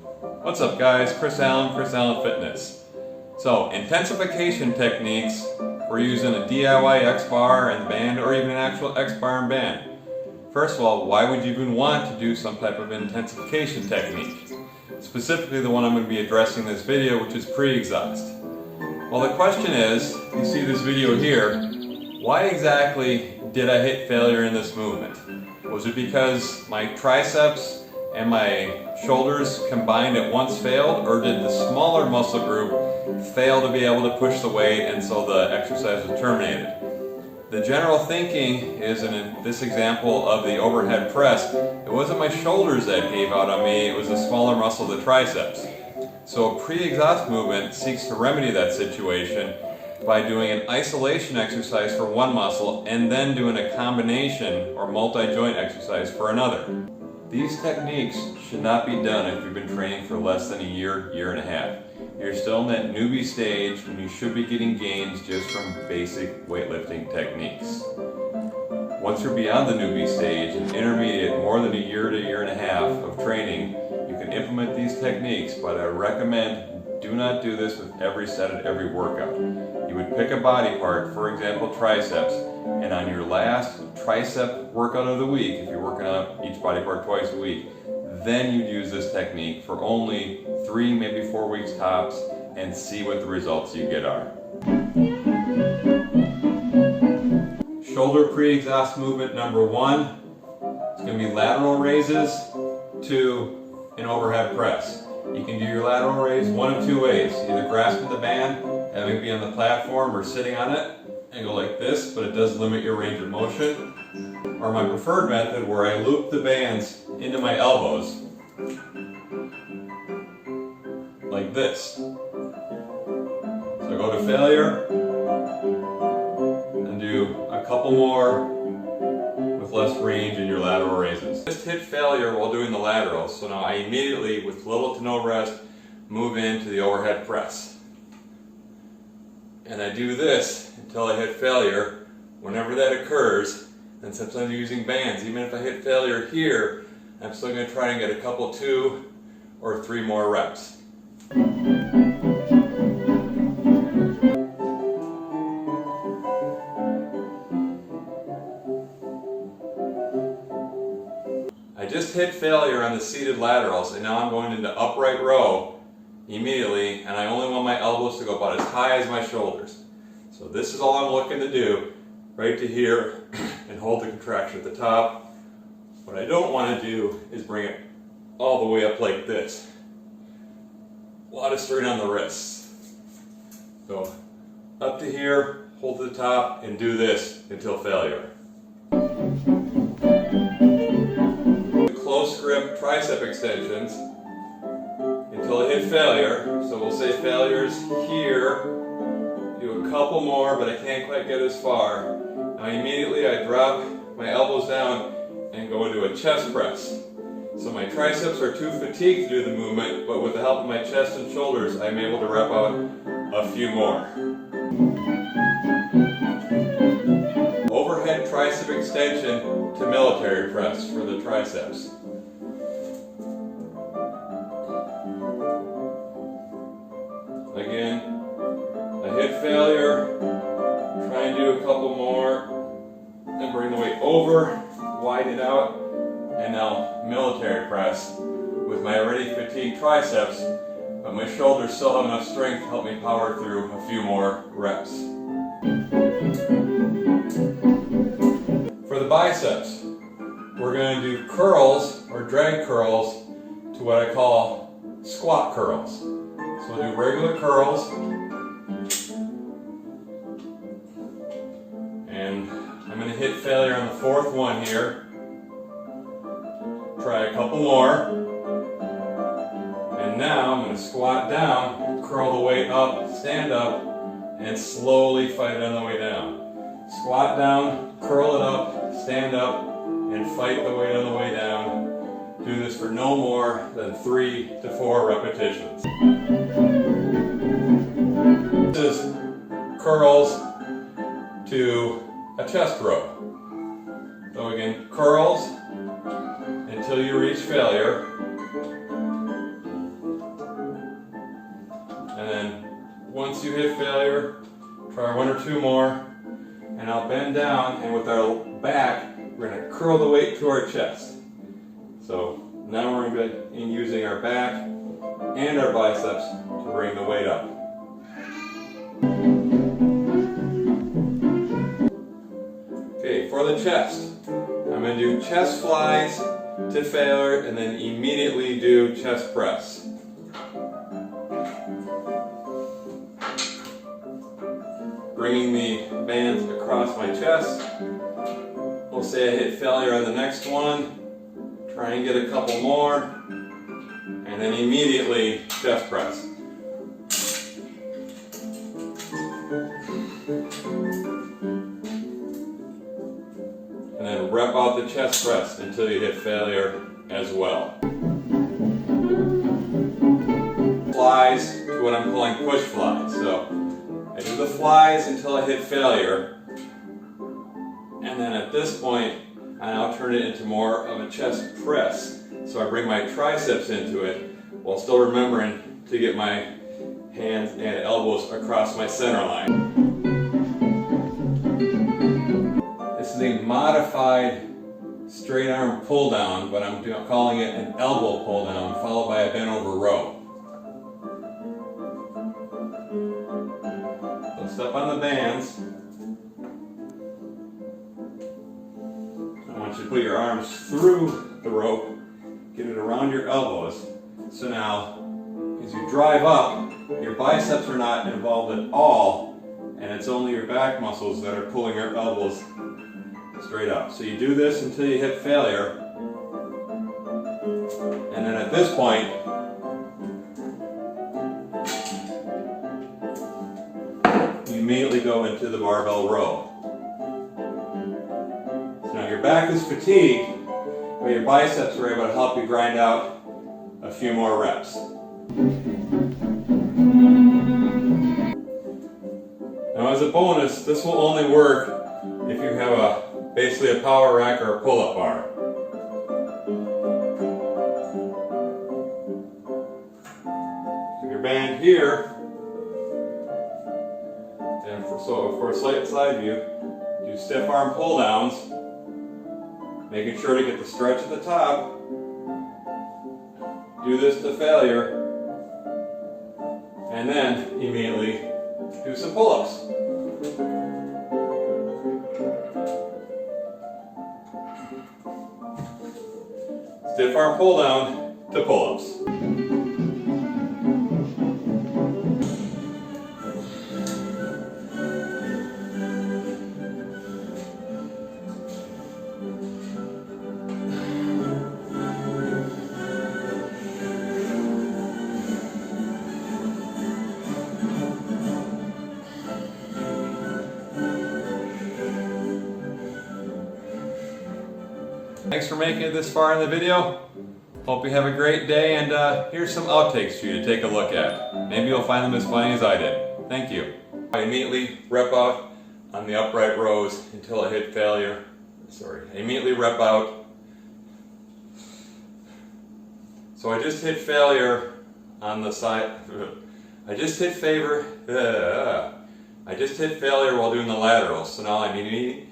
What's up guys, Chris Allen Fitness. So, intensification techniques for using a DIY X-bar and band or even an actual X-bar and band. First of all, why would you even want to do some type of intensification technique? Specifically the one I'm going to be addressing in this video, which is pre-exhaust. Well, the question is, you see this video here, why exactly did I hit failure in this movement? Was it because my triceps and my shoulders combined at once failed, or did the smaller muscle group fail to be able to push the weight and so the exercise was terminated? The general thinking is, in this example of the overhead press, it wasn't my shoulders that gave out on me, it was the smaller muscle, the triceps. So a pre-exhaust movement seeks to remedy that situation by doing an isolation exercise for one muscle and then doing a combination or multi-joint exercise for another. These techniques should not be done if you've been training for less than a year and a half. You're still in that newbie stage when you should be getting gains just from basic weightlifting techniques. Once you're beyond the newbie stage and intermediate, more than a year to year and a half of training, you can implement these techniques, but I recommend do not do this with every set at every workout. You would pick a body part, for example triceps, and on your last tricep workout of the week, if you're working out each body part twice a week, then you'd use this technique for only 3, maybe 4 weeks tops and see what the results you get are. Shoulder pre-exhaust movement number 1, it's going to be lateral raises to an overhead press. You can do your lateral raise one of two ways, either grasping the band, having it be on the platform or sitting on it and go like this, but it does limit your range of motion. Or my preferred method where I loop the bands into my elbows like this. So I go to failure and do a couple more with less range in your lateral raises. Just hit failure while doing the lateral, so now I immediately, with little to no rest, move into the overhead press. And I do this until I hit failure. Whenever that occurs, and since I'm using bands, even if I hit failure here, I'm still going to try and get a couple 2 or 3 more reps. I just hit failure on the seated laterals, and now I'm going into upright row immediately, and I only want my elbows to go about as high as my shoulders. So this is all I'm looking to do, right to here, and hold the contraction at the top. What I don't want to do is bring it all the way up like this. A lot of strain on the wrists. So up to here, hold to the top, and do this until failure. Close grip tricep extensions until I hit failure. So we'll say failure's here. Do a couple more, but I can't quite get as far. Now immediately I drop my elbows down and go into a chest press. So my triceps are too fatigued to do the movement, but with the help of my chest and shoulders, I'm able to rep out a few more. Overhead tricep extension to military press for the triceps. Again, I hit failure, try and do a couple more, and bring the weight over, widen it out, and now military press with my already fatigued triceps, but my shoulders still have enough strength to help me power through a few more reps. For the biceps, we're going to do curls or drag curls to what I call squat curls. So we'll do regular curls, and I'm going to hit failure on the 4th one here. Try a couple more, and now I'm going to squat down, curl the weight up, stand up, and slowly fight it on the way down. Squat down, curl it up, stand up, and fight the weight on the way down. Do this for no more than 3 to 4 repetitions. This is curls to a chest row. So again, curls until you reach failure. once you hit failure, try one or two more, and I'll bend down, and with our back, we're going to curl the weight to our chest. So now we're going to be using our back and our biceps to bring the weight up. Okay, for the chest, I'm going to do chest flies to failure and then immediately do chest press. Bringing the bands across my chest. We'll say I hit failure on the next one. Try and get a couple more. And then immediately chest press. And then rep out the chest press until you hit failure as well. Flies to what I'm calling push flies. So I do the flies until I hit failure, and then at this point I now turn it into more of a chest press. So I bring my triceps into it while still remembering to get my hands and elbows across my center line. This is a modified straight arm pull down, but I'm calling it an elbow pull down followed by a bent over row. Step on the bands. I want you to put your arms through the rope, get it around your elbows. So now, as you drive up, your biceps are not involved at all, and it's only your back muscles that are pulling your elbows straight up. So you do this until you hit failure, and then at this point, immediately go into the barbell row. So now your back is fatigued, but your biceps are able to help you grind out a few more reps. Now as a bonus, this will only work if you have basically a power rack or a pull-up bar. Keep your band here. So for a slight side view, do stiff arm pull downs, making sure to get the stretch at the top. Do this to failure, and then immediately do some pull-ups. Stiff arm pull down to pull-ups. Thanks for making it this far in the video. Hope you have a great day, and here's some outtakes for you to take a look at. Maybe you'll find them as funny as I did. Thank you. I immediately rep out on the upright rows until I hit failure. I immediately rep out. So I just hit failure on the side. I just hit failure while doing the lateral. So now I immediately